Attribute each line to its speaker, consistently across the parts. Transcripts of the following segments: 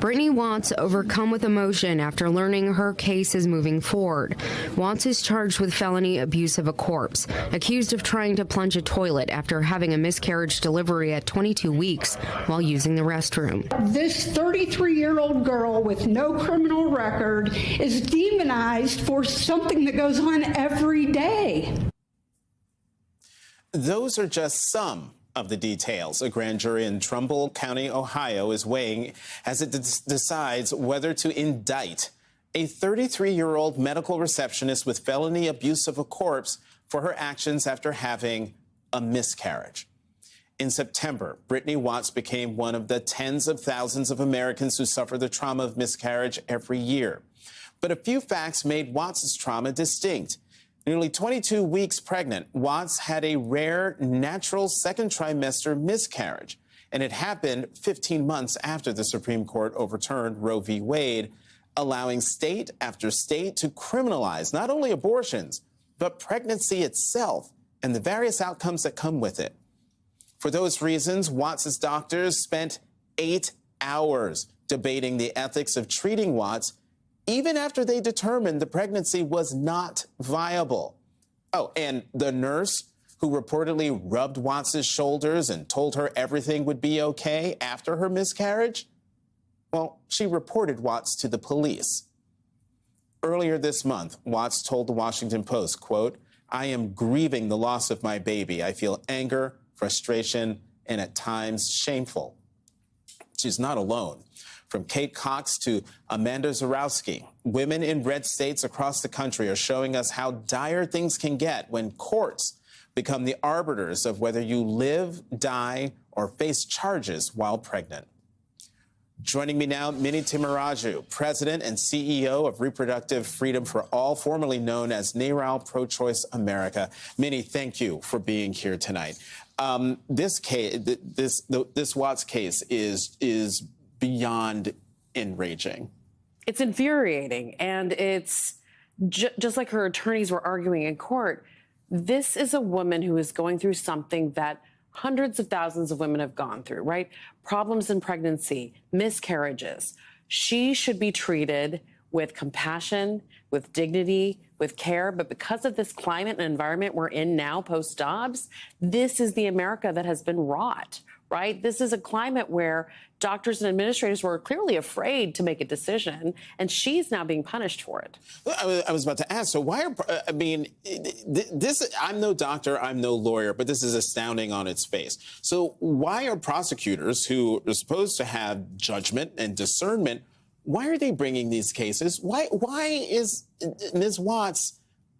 Speaker 1: Brittany Watts overcome with emotion after learning her case is moving forward. Watts is charged with felony abuse of a corpse, accused of trying to plunge a toilet after having a miscarriage delivery at 22 weeks while using the restroom.
Speaker 2: This 33-year-old girl with no criminal record is demonized for something that goes on every day.
Speaker 3: Those are just some of the details a grand jury in Trumbull County, Ohio, is weighing as it decides whether to indict a 33-year-old medical receptionist with felony abuse of a corpse for her actions after having a miscarriage. In September, Brittany Watts became one of the tens of thousands of Americans who suffer the trauma of miscarriage every year. But a few facts made Watts' trauma distinct. Nearly 22 weeks pregnant, Watts had a rare natural second trimester miscarriage, and it happened 15 months after the Supreme Court overturned Roe v. Wade, allowing state after state to criminalize not only abortions, but pregnancy itself and the various outcomes that come with it. For those reasons, Watts' doctors spent 8 hours debating the ethics of treating Watts, even after they determined the pregnancy was not viable. Oh, and the nurse who reportedly rubbed Watts' shoulders and told her everything would be okay after her miscarriage, well, she reported Watts to the police. Earlier this month, Watts told the Washington Post, quote, "I am grieving the loss of my baby. I feel anger, frustration, and at times shameful." She's not alone. From Kate Cox to Amanda Zarowski, women in red states across the country are showing us how dire things can get when courts become the arbiters of whether you live, die, or face charges while pregnant. Joining me now, Minnie Timaraju, President and CEO of Reproductive Freedom for All, formerly known as NARAL Pro-Choice America. Minnie, thank you for being here tonight. This Watts case is beyond enraging.
Speaker 4: It's infuriating, and it's just like her attorneys were arguing in court. This is a woman who is going through something that hundreds of thousands of women have gone through, right? Problems in pregnancy, miscarriages. She should be treated with compassion, with dignity, with care. But because of this climate and environment we're in now, post-Dobbs, this is the America that has been wrought, right? This is a climate where doctors and administrators were clearly afraid to make a decision, and she's now being punished for it.
Speaker 3: I was about to ask, so why are, I mean, this, I'm no doctor, I'm no lawyer, but this is astounding on its face. So why are prosecutors who are supposed to have judgment and discernment, why are they bringing these cases? Why is Ms. Watts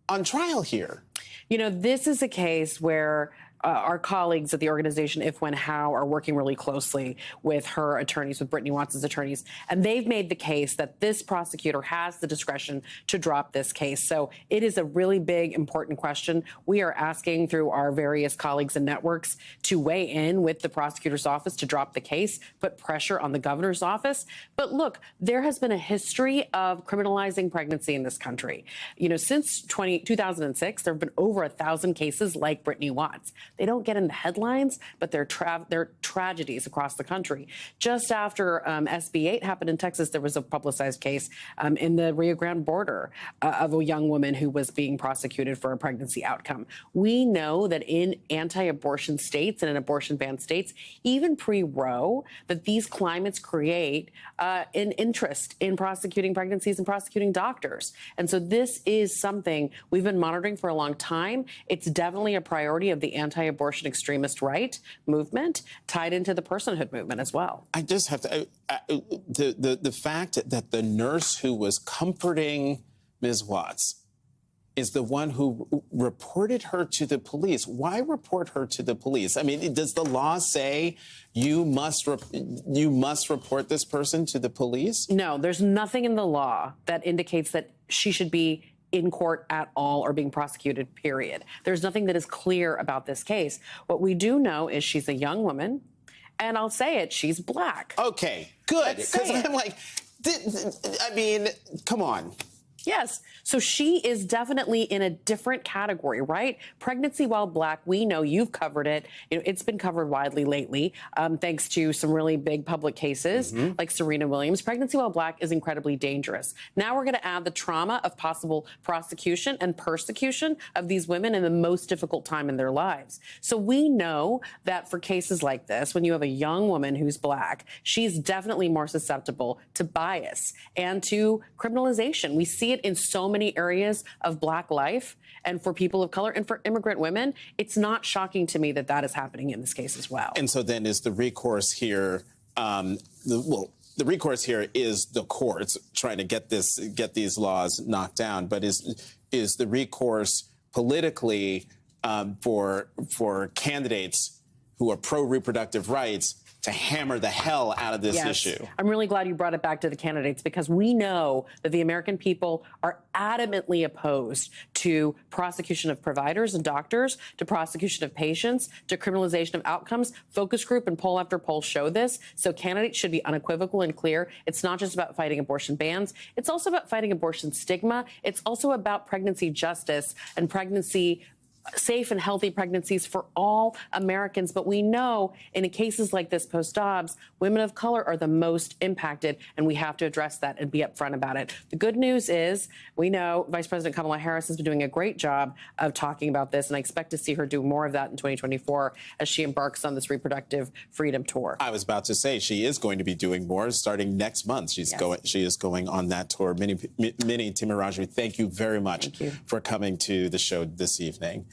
Speaker 3: on trial here?
Speaker 4: You know, this is a case where our colleagues at the organization If, When, How are working really closely with her attorneys, with Brittany Watts' attorneys, and they've made the case that this prosecutor has the discretion to drop this case. So it is a really big, important question. We are asking through our various colleagues and networks to weigh in with the prosecutor's office to drop the case, put pressure on the governor's office. But look, there has been a history of criminalizing pregnancy in this country. You know, since 2006, there have been over 1,000 cases like Brittany Watts. They don't get in the headlines, but they're tragedies across the country. Just after SB 8 happened in Texas, there was a publicized case in the Rio Grande border of a young woman who was being prosecuted for a pregnancy outcome. We know that in anti-abortion states and in abortion-ban states, even pre-Roe, that these climates create an interest in prosecuting pregnancies and prosecuting doctors. And so this is something we've been monitoring for a long time. It's definitely a priority of the anti-abortion extremist right movement, tied into the personhood movement as well.
Speaker 3: I just have to, the fact that the nurse who was comforting Ms. Watts is the one who reported her to the police. Why report her to the police? I mean, does the law say you must report this person to the police?
Speaker 4: No, there's nothing in the law that indicates that she should be in court at all or being prosecuted, period. There's nothing that is clear about this case. What we do know is she's a young woman, and I'll say it, she's black.
Speaker 3: Okay, good. Because I'm like, I mean, come on.
Speaker 4: Yes. So she is definitely in a different category, right? Pregnancy while Black, we know you've covered it. It's been covered widely lately, thanks to some really big public cases like Serena Williams. Pregnancy while Black is incredibly dangerous. Now we're going to add the trauma of possible prosecution and persecution of these women in the most difficult time in their lives. So we know that for cases like this, when you have a young woman who's Black, she's definitely more susceptible to bias and to criminalization. We see it in so many areas of Black life, and for people of color and for immigrant women, it's not shocking to me that that is happening in this case as well.
Speaker 3: And so then is the recourse here, the recourse here is the courts trying to get these laws knocked down, but is the recourse politically for candidates who are pro-reproductive rights to hammer the hell out of this issue?
Speaker 4: I'm really glad you brought it back to the candidates, because we know that the American people are adamantly opposed to prosecution of providers and doctors, to prosecution of patients, to criminalization of outcomes. Focus group and poll after poll show this. So candidates should be unequivocal and clear. It's not just about fighting abortion bans. It's also about fighting abortion stigma. It's also about pregnancy justice and safe and healthy pregnancies for all Americans. But we know in cases like this post-Dobbs, women of color are the most impacted, and we have to address that and be upfront about it. The good news is we know Vice President Kamala Harris has been doing a great job of talking about this, and I expect to see her do more of that in 2024 as she embarks on this reproductive freedom tour.
Speaker 3: I was about to say she is going to be doing more starting next month. She is going on that tour. Minnie Timuraju, thank you very much for coming to the show this evening.